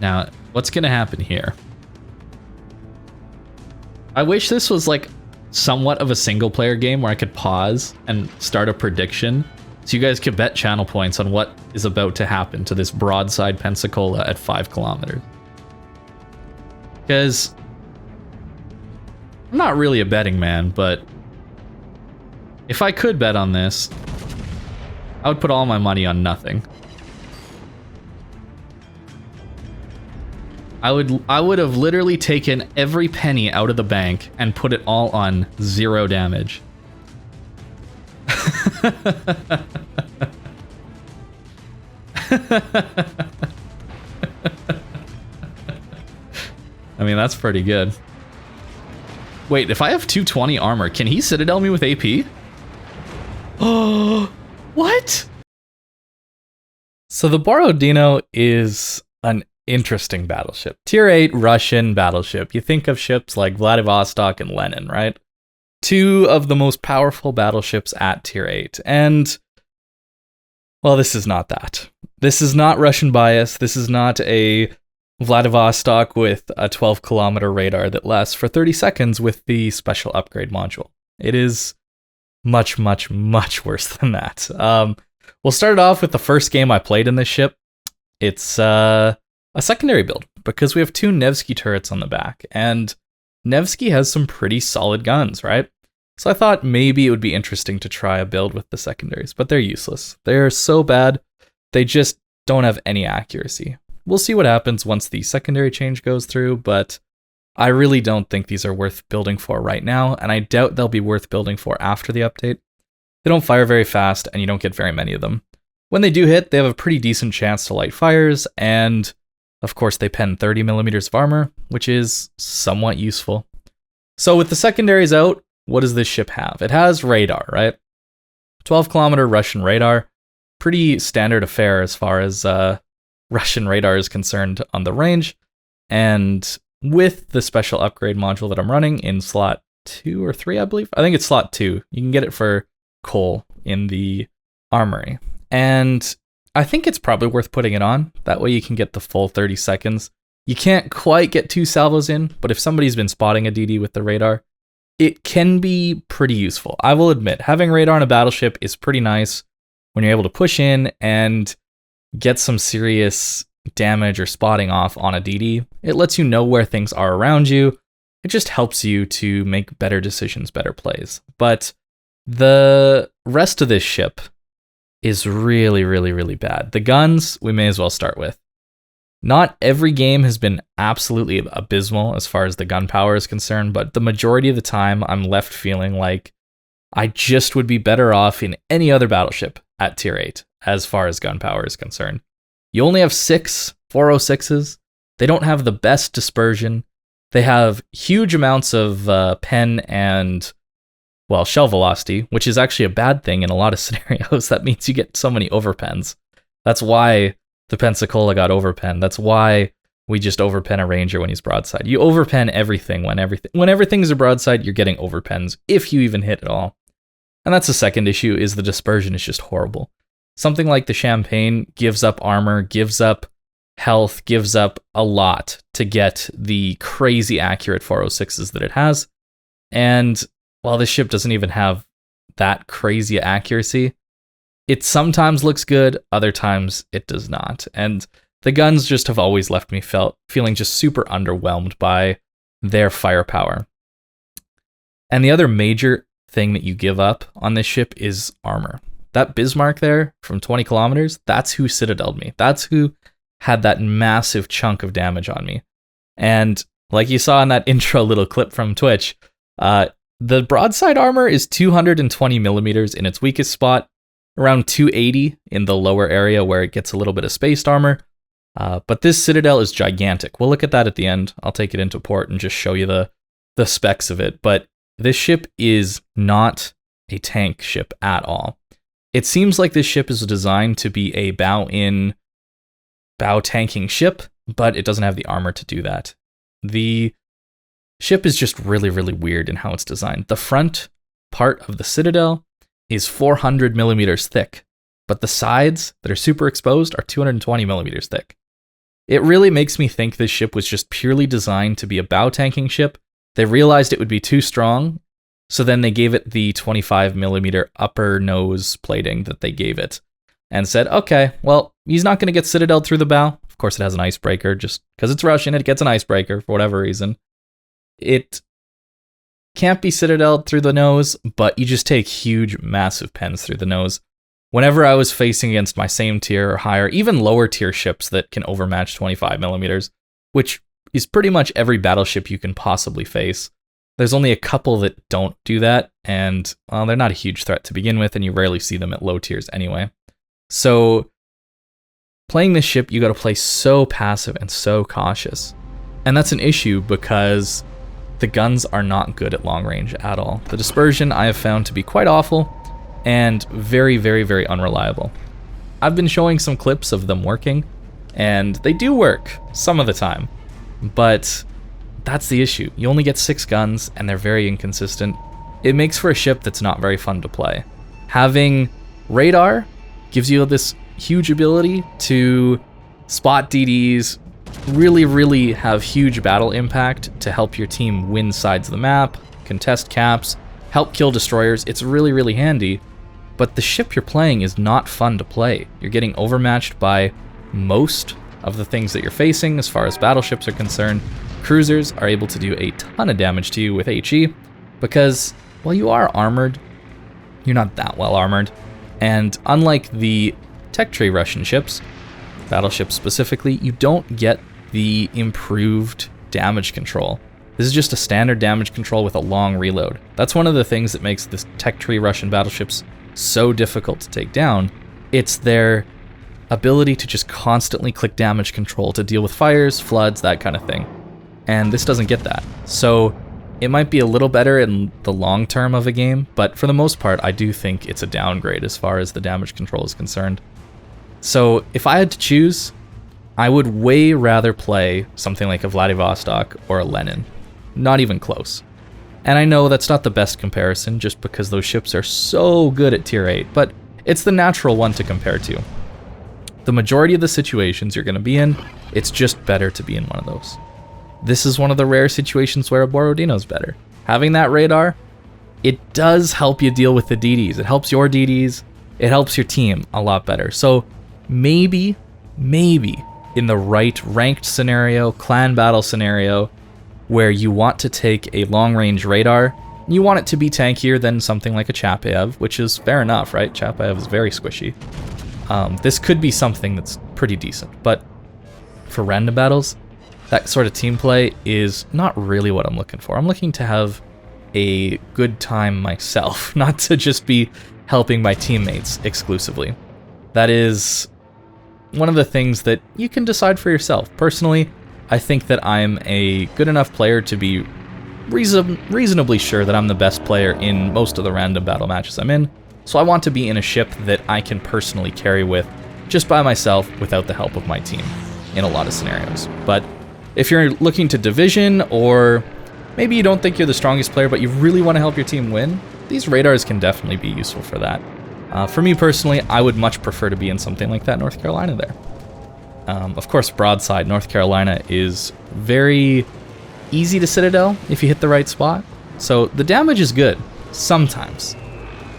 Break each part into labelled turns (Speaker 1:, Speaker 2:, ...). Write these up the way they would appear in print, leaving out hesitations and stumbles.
Speaker 1: Now, what's going to happen here? I wish this was like somewhat of a single player game where I could pause and start a prediction so you guys could bet channel points on what is about to happen to this broadside Pensacola at 5 kilometers. Because I'm not really a betting man, but if I could bet on this, I would put all my money on nothing. I would have literally taken every penny out of the bank and put it all on 0 damage. I mean, that's pretty good. Wait, if I have 220 armor, can he Citadel me with AP? Oh, what? So the Borodino is an interesting battleship. Tier 8 Russian battleship. You think of ships like Vladivostok and Lennin, right? 2 of the most powerful battleships at Tier 8. And, well, this is not that. This is not Russian bias. This is not a Vladivostok with a 12-kilometer radar that lasts for 30 seconds with the special upgrade module. It is much, much, much worse than that. We'll start it off with the first game I played in this ship. It's a secondary build because we have 2 Nevsky turrets on the back, and Nevsky has some pretty solid guns, right? So I thought maybe it would be interesting to try a build with the secondaries, but they're useless. They're so bad, they just don't have any accuracy. We'll see what happens once the secondary change goes through, but I really don't think these are worth building for right now, and I doubt they'll be worth building for after the update. They don't fire very fast, and you don't get very many of them. When they do hit, they have a pretty decent chance to light fires, and of course they pen 30 millimeters of armor, which is somewhat useful. So with the secondaries out, what does this ship have? It has radar, right? 12-kilometer Russian radar. Pretty standard affair as far as Russian radar is concerned on the range. And with the special upgrade module that I'm running in slot 2 or 3, I believe. I think it's slot 2. You can get it for coal in the armory. And I think it's probably worth putting it on. That way you can get the full 30 seconds. You can't quite get 2 salvos in, but if somebody's been spotting a DD with the radar, it can be pretty useful. I will admit, having radar on a battleship is pretty nice when you're able to push in and get some serious damage or spotting off on a DD. It lets you know where things are around you. It just helps you to make better decisions, better plays. But the rest of this ship is really, really, really bad. The guns, we may as well start with. Not every game has been absolutely abysmal as far as the gun power is concerned, but the majority of the time I'm left feeling like I just would be better off in any other battleship at tier 8 as far as gun power is concerned. You only have 6 406s. They don't have the best dispersion. They have huge amounts of pen and, well, shell velocity, which is actually a bad thing in a lot of scenarios. That means you get so many overpens. That's why the Pensacola got overpen. That's why we just overpen a Ranger when he's broadside. You overpen everything when everything's a broadside, you're getting overpens if you even hit at all. And that's the second issue, is the dispersion is just horrible. Something like the Champagne gives up armor, gives up health, gives up a lot to get the crazy accurate 406s that it has. And while this ship doesn't even have that crazy accuracy, it sometimes looks good, other times it does not. And the guns just have always left me feeling just super underwhelmed by their firepower. And the other major thing that you give up on this ship is armor. That Bismarck there from 20 kilometers, that's who citadeled me. That's who had that massive chunk of damage on me. And like you saw in that intro little clip from Twitch, the broadside armor is 220 millimeters in its weakest spot, around 280 in the lower area where it gets a little bit of spaced armor. But this Citadel is gigantic. We'll look at that at the end. I'll take it into port and just show you the specs of it. But this ship is not a tank ship at all. It seems like this ship is designed to be a bow tanking ship, but it doesn't have the armor to do that. The ship is just really, really weird in how it's designed. The front part of the Citadel is 400 millimeters thick, but the sides that are super exposed are 220 millimeters thick. It really makes me think this ship was just purely designed to be a bow tanking ship. They realized it would be too strong, so then they gave it the 25mm upper nose plating that they gave it, and said, okay, well, he's not going to get citadeled through the bow. Of course, it has an icebreaker, just because it's Russian, it gets an icebreaker for whatever reason. It can't be citadeled through the nose, but you just take huge, massive pens through the nose. Whenever I was facing against my same tier or higher, even lower tier ships that can overmatch 25mm, which is pretty much every battleship you can possibly face, there's only a couple that don't do that, and well, they're not a huge threat to begin with, and you rarely see them at low tiers anyway. So playing this ship, you got to play so passive and so cautious. And that's an issue because the guns are not good at long range at all. The dispersion I have found to be quite awful and very, very, very unreliable. I've been showing some clips of them working, and they do work some of the time, but that's the issue. You only get 6 guns, and they're very inconsistent. It makes for a ship that's not very fun to play. Having radar gives you this huge ability to spot DDs, really, really have huge battle impact to help your team win sides of the map, contest caps, help kill destroyers. It's really, really handy, but the ship you're playing is not fun to play. You're getting overmatched by most of the things that you're facing as far as battleships are concerned. Cruisers are able to do a ton of damage to you with HE because, well, you are armored. You're not that well armored. And unlike the tech tree Russian ships, battleships specifically, you don't get the improved damage control. This is just a standard damage control with a long reload. That's one of the things that makes the tech tree Russian battleships so difficult to take down. It's their ability to just constantly click damage control to deal with fires, floods, that kind of thing. And this doesn't get that. So it might be a little better in the long term of a game, but for the most part, I do think it's a downgrade as far as the damage control is concerned. So if I had to choose, I would way rather play something like a Vladivostok or a Lennin. Not even close. And I know that's not the best comparison just because those ships are so good at tier 8, but it's the natural one to compare to. The majority of the situations you're going to be in, it's just better to be in one of those. This is one of the rare situations where a Borodino's better. Having that radar, it does help you deal with the DDs. It helps your DDs, it helps your team a lot better. So maybe in the right ranked scenario, clan battle scenario, where you want to take a long-range radar, you want it to be tankier than something like a Chapayev, which is fair enough, right? Chapayev is very squishy. This could be something that's pretty decent, but for random battles, that sort of team play is not really what I'm looking for. I'm looking to have a good time myself, not to just be helping my teammates exclusively. That is one of the things that you can decide for yourself. Personally, I think that I'm a good enough player to be reasonably sure that I'm the best player in most of the random battle matches I'm in, so I want to be in a ship that I can personally carry with just by myself without the help of my team in a lot of scenarios. But if you're looking to division, or maybe you don't think you're the strongest player but you really want to help your team win, these radars can definitely be useful for that. For me personally, I would much prefer to be in something like that North Carolina there. Of course, broadside, North Carolina is very easy to citadel if you hit the right spot. So the damage is good, sometimes.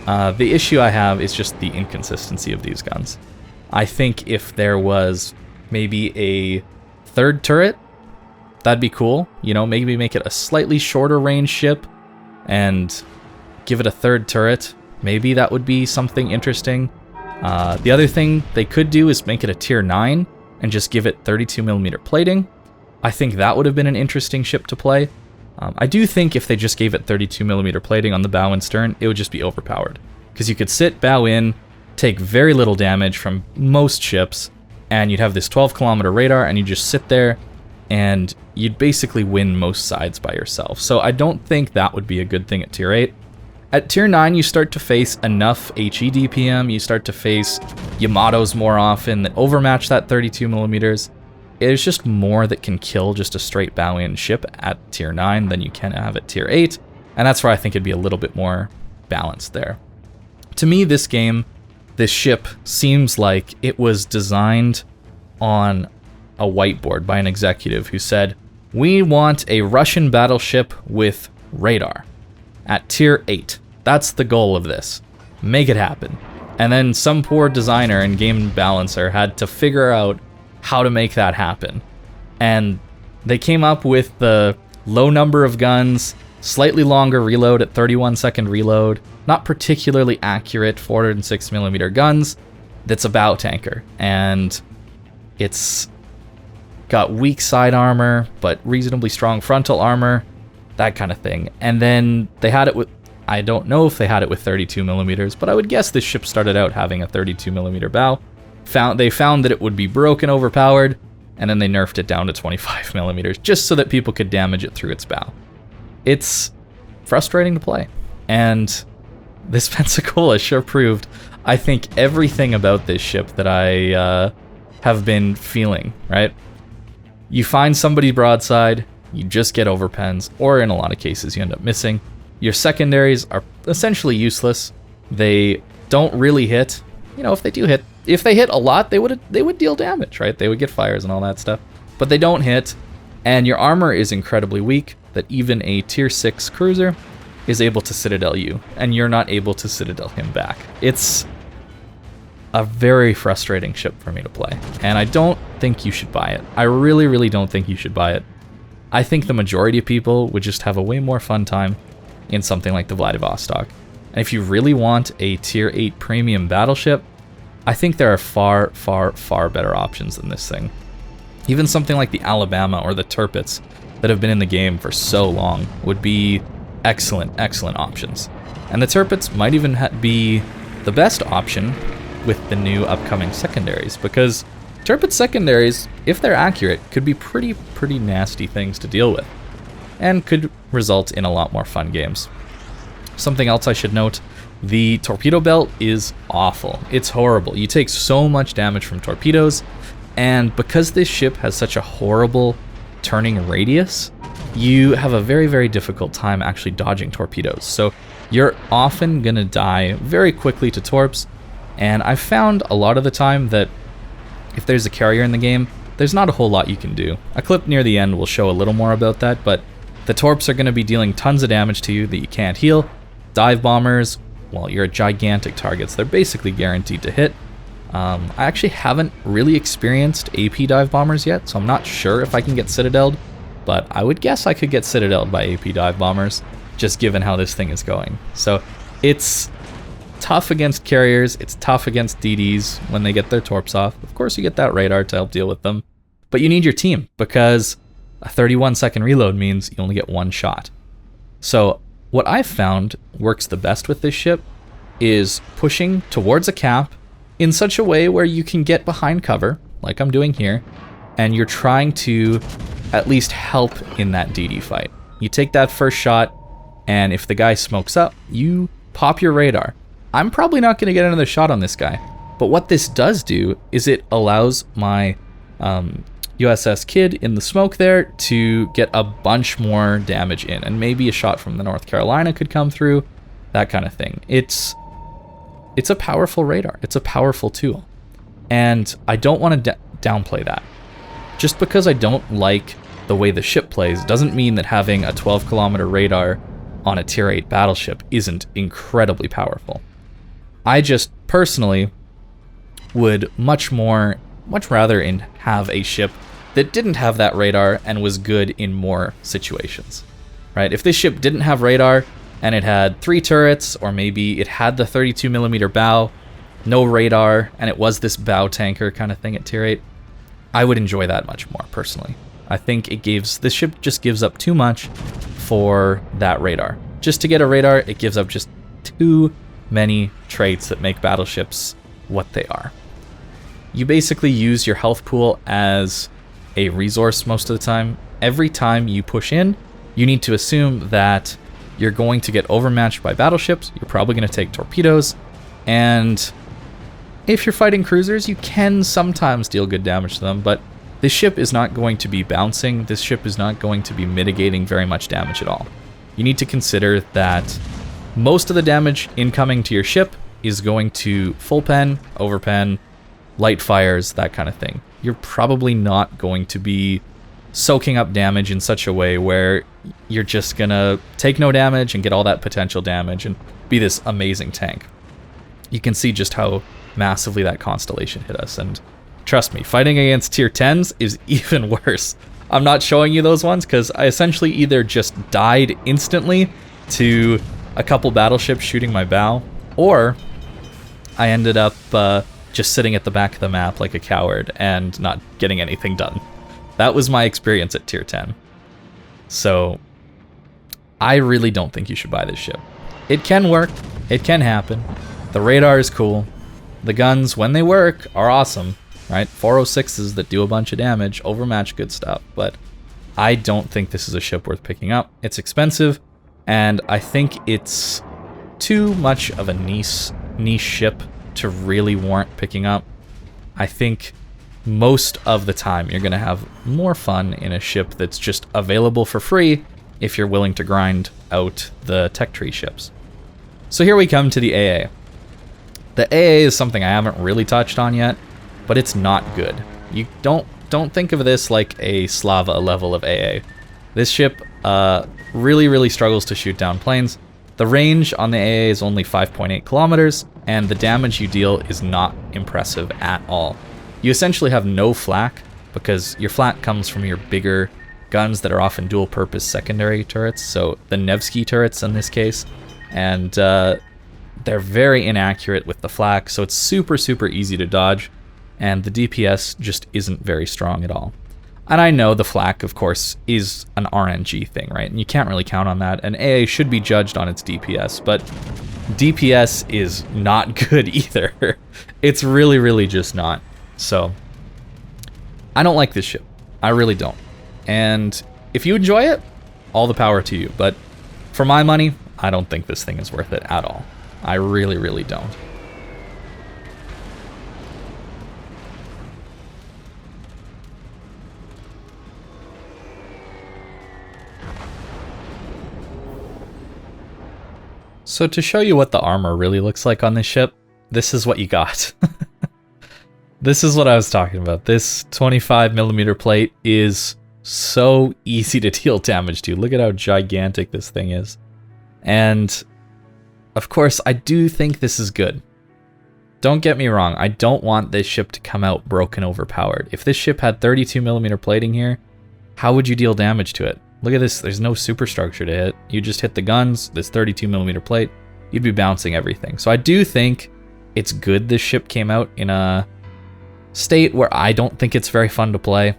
Speaker 1: The issue I have is just the inconsistency of these guns. I think if there was maybe a third turret, that'd be cool. You know, maybe make it a slightly shorter range ship and give it a third turret. Maybe that would be something interesting. The other thing they could do is make it a tier 9 and just give it 32mm plating. I think that would have been an interesting ship to play. I do think if they just gave it 32mm plating on the bow and stern, it would just be overpowered. Because you could sit bow in, take very little damage from most ships, and you'd have this 12km radar, and you just sit there, and you'd basically win most sides by yourself. So I don't think that would be a good thing at tier 8. At tier 9, you start to face enough HE DPM, you start to face Yamatos more often that overmatch that 32mm. There's just more that can kill just a straight bow-in ship at tier 9 than you can have at tier 8, and that's where I think it'd be a little bit more balanced there. To me, this game, this ship, seems like it was designed on a whiteboard by an executive who said, "We want a Russian battleship with radar at tier 8. That's the goal of this. Make it happen." And then some poor designer and game balancer had to figure out how to make that happen. And they came up with the low number of guns, slightly longer reload at 31-second reload, not particularly accurate 406mm guns. That's a bow tanker, and it's got weak side armor, but reasonably strong frontal armor, that kind of thing. And then they had it with, I don't know if they had it with 32mm, but I would guess this ship started out having a 32mm bow. They found that it would be broken overpowered, and then they nerfed it down to 25mm, just so that people could damage it through its bow. It's frustrating to play, and this Pensacola sure proved, I think, everything about this ship that I have been feeling, right? You find somebody broadside, you just get overpens, or in a lot of cases you end up missing. Your secondaries are essentially useless. They don't really hit. You know, if they hit a lot, they would deal damage, right? They would get fires and all that stuff. But they don't hit, and your armor is incredibly weak, that even a tier 6 cruiser is able to Citadel you, and you're not able to Citadel him back. It's a very frustrating ship for me to play, and I don't think you should buy it. I really, really don't think you should buy it. I think the majority of people would just have a way more fun time in something like the Vladivostok. And if you really want a tier 8 premium battleship, I think there are far, far, far better options than this thing. Even something like the Alabama or the Tirpitz that have been in the game for so long would be excellent, excellent options. And the Tirpitz might even be the best option with the new upcoming secondaries, because Tirpitz secondaries, if they're accurate, could be pretty nasty things to deal with, and could result in a lot more fun games. Something else I should note, the torpedo belt is awful. It's horrible. You take so much damage from torpedoes, and because this ship has such a horrible turning radius, you have a very, very difficult time actually dodging torpedoes. So you're often gonna die very quickly to torps, and I've found a lot of the time that if there's a carrier in the game, there's not a whole lot you can do. A clip near the end will show a little more about that, but the torps are going to be dealing tons of damage to you that you can't heal. Dive bombers, well, you're gigantic targets. They're basically guaranteed to hit. I actually haven't really experienced AP dive bombers yet, so I'm not sure if I can get citadeled, but I would guess I could get citadeled by AP dive bombers, just given how this thing is going. So it's tough against carriers, it's tough against DDs when they get their torps off. Of course you get that radar to help deal with them, but you need your team, because a 31-second reload means you only get one shot. So what I've found works the best with this ship is pushing towards a cap in such a way where you can get behind cover, like I'm doing here, and you're trying to at least help in that DD fight. You take that first shot, and if the guy smokes up, you pop your radar. I'm probably not going to get another shot on this guy, but what this does do is it allows my USS Kid in the smoke there to get a bunch more damage in, and maybe a shot from the North Carolina could come through, that kind of thing. It's a powerful radar. It's a powerful tool, and I don't want to downplay that. Just because I don't like the way the ship plays doesn't mean that having a 12-kilometer radar on a tier 8 battleship isn't incredibly powerful. I just personally would much rather have a ship that didn't have that radar and was good in more situations, right? If this ship didn't have radar and it had 3 turrets, or maybe it had the 32mm bow, no radar, and it was this bow tanker kind of thing at tier 8, I would enjoy that much more personally. I think this ship just gives up too much for that radar. Just to get a radar, it gives up just too many traits that make battleships what they are. You basically use your health pool as a resource most of the time. Every time you push in, you need to assume that you're going to get overmatched by battleships. You're probably going to take torpedoes, and if you're fighting cruisers, you can sometimes deal good damage to them, but this ship is not going to be bouncing. This ship is not going to be mitigating very much damage at all. You need to consider that most of the damage incoming to your ship is going to full pen, overpen, light fires, that kind of thing. you're probably not going to be soaking up damage in such a way where you're just gonna take no damage and get all that potential damage and be this amazing tank. You can see just how massively that Constellation hit us, and trust me, fighting against tier 10s is even worse. I'm not showing you those ones because I essentially either just died instantly to a couple battleships shooting my bow, or I ended up just sitting at the back of the map like a coward and not getting anything done. That was my experience at tier 10. So I really don't think you should buy this ship. It can work, it can happen. The radar is cool. The guns, when they work, are awesome, right? 406s that do a bunch of damage, overmatch good stuff, but I don't think this is a ship worth picking up. It's expensive, and I think it's too much of a niche ship to really warrant picking up. I think most of the time you're going to have more fun in a ship that's just available for free if you're willing to grind out the tech tree ships. So here we come to the AA. The AA is something I haven't really touched on yet, but it's not good. You don't think of this like a Slava level of AA. This ship really struggles to shoot down planes. The range on the AA is only 5.8 kilometers, and the damage you deal is not impressive at all. You essentially have no flak, because your flak comes from your bigger guns that are often dual-purpose secondary turrets, so the Nevsky turrets in this case, and they're very inaccurate with the flak, so it's super easy to dodge, and the DPS just isn't very strong at all. And I know the flak, of course, is an RNG thing, right? And you can't really count on that, and AA should be judged on its DPS, but DPS is not good either. It's really just not. So, I don't like this ship. I really don't. And if you enjoy it, all the power to you. But for my money, I don't think this thing is worth it at all. I really don't. So to show you what the armor really looks like on this ship, this is what you got. This is what I was talking about. This 25mm plate is so easy to deal damage to. Look at how gigantic this thing is. And of course, I do think this is good. Don't get me wrong, I don't want this ship to come out broken overpowered. If this ship had 32mm plating here, how would you deal damage to it? Look at this, there's no superstructure to hit. You just hit the guns, this 32mm plate, you'd be bouncing everything. So I do think it's good this ship came out in a state where I don't think it's very fun to play.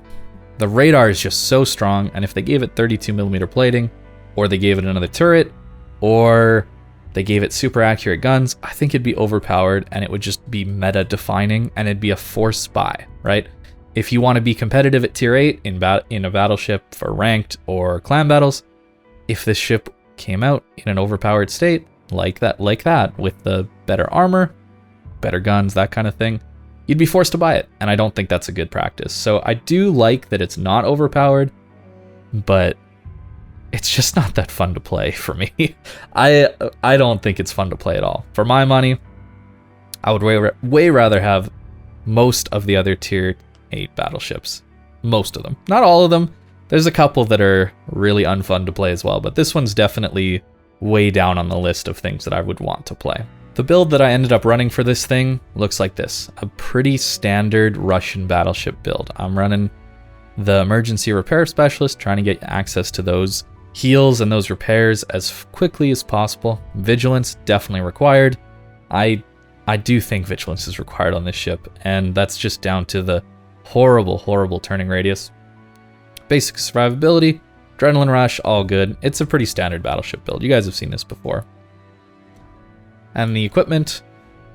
Speaker 1: The radar is just so strong, and if they gave it 32mm plating, or they gave it another turret, or they gave it super accurate guns, I think it'd be overpowered, and it would just be meta defining, and it'd be a force buy, right? If you want to be competitive at tier 8 in a battleship for ranked or clan battles, if this ship came out in an overpowered state, like that, with the better armor, better guns, that kind of thing, you'd be forced to buy it, and I don't think that's a good practice. So I do like that it's not overpowered, but it's just not that fun to play for me. I don't think it's fun to play at all. For my money, I would way rather have most of the other tier 8 battleships. Most of them. Not all of them. There's a couple that are really unfun to play as well, but this one's definitely way down on the list of things that I would want to play. The build that I ended up running for this thing looks like this. A pretty standard Russian battleship build. I'm running the emergency repair specialist, trying to get access to those heals and those repairs as quickly as possible. Vigilance definitely required. I do think vigilance is required on this ship, and that's just down to the horrible turning radius. Basic survivability, adrenaline rush, all good. It's a pretty standard battleship build. You guys have seen this before. And the equipment,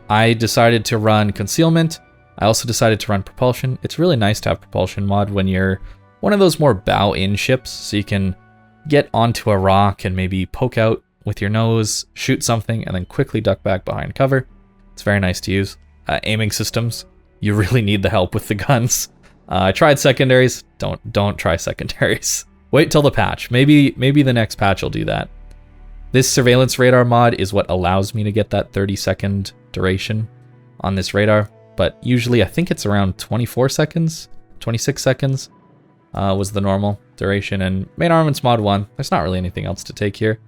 Speaker 1: I decided to run concealment. I also decided to run propulsion. It's really nice to have propulsion mod when you're one of those more bow-in ships, so you can get onto a rock and maybe poke out with your nose, shoot something, and then quickly duck back behind cover. It's very nice to use. Aiming systems, you really need the help with the guns. I tried secondaries. Don't try secondaries. Wait till the patch. Maybe the next patch will do that. This surveillance radar mod is what allows me to get that 30-second duration on this radar, but usually I think it's around 24 seconds 26 seconds was the normal duration. And main armaments mod 1, there's not really anything else to take here.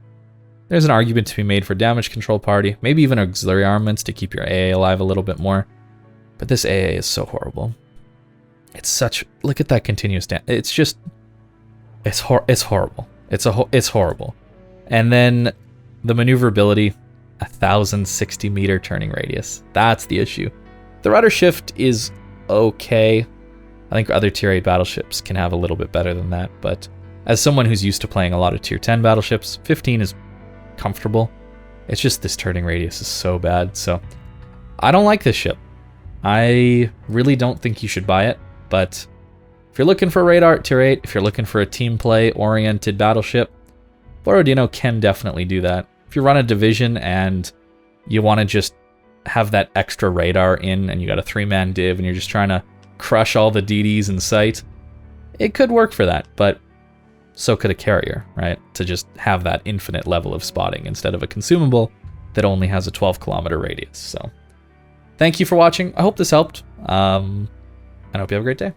Speaker 1: There's an argument to be made for damage control party, maybe even auxiliary armaments to keep your AA alive a little bit more. But this AA is so horrible. It's such, look at that continuous damage. It's just, it's horrible. It's horrible. And then the maneuverability, 1,060 meter turning radius. That's the issue. The rudder shift is okay. I think other tier 8 battleships can have a little bit better than that, but as someone who's used to playing a lot of tier 10 battleships, 15 is comfortable. It's just this turning radius is so bad, so I don't like this ship. I really don't think you should buy it, but if you're looking for a radar tier 8, if you're looking for a team play oriented battleship, Borodino can definitely do that. If you run a division and you want to just have that extra radar in and you got a 3-man div and you're just trying to crush all the DDs in sight, it could work for that, but so could a carrier, right? To just have that infinite level of spotting instead of a consumable that only has a 12-kilometer radius. So thank you for watching. I hope this helped. And I hope you have a great day.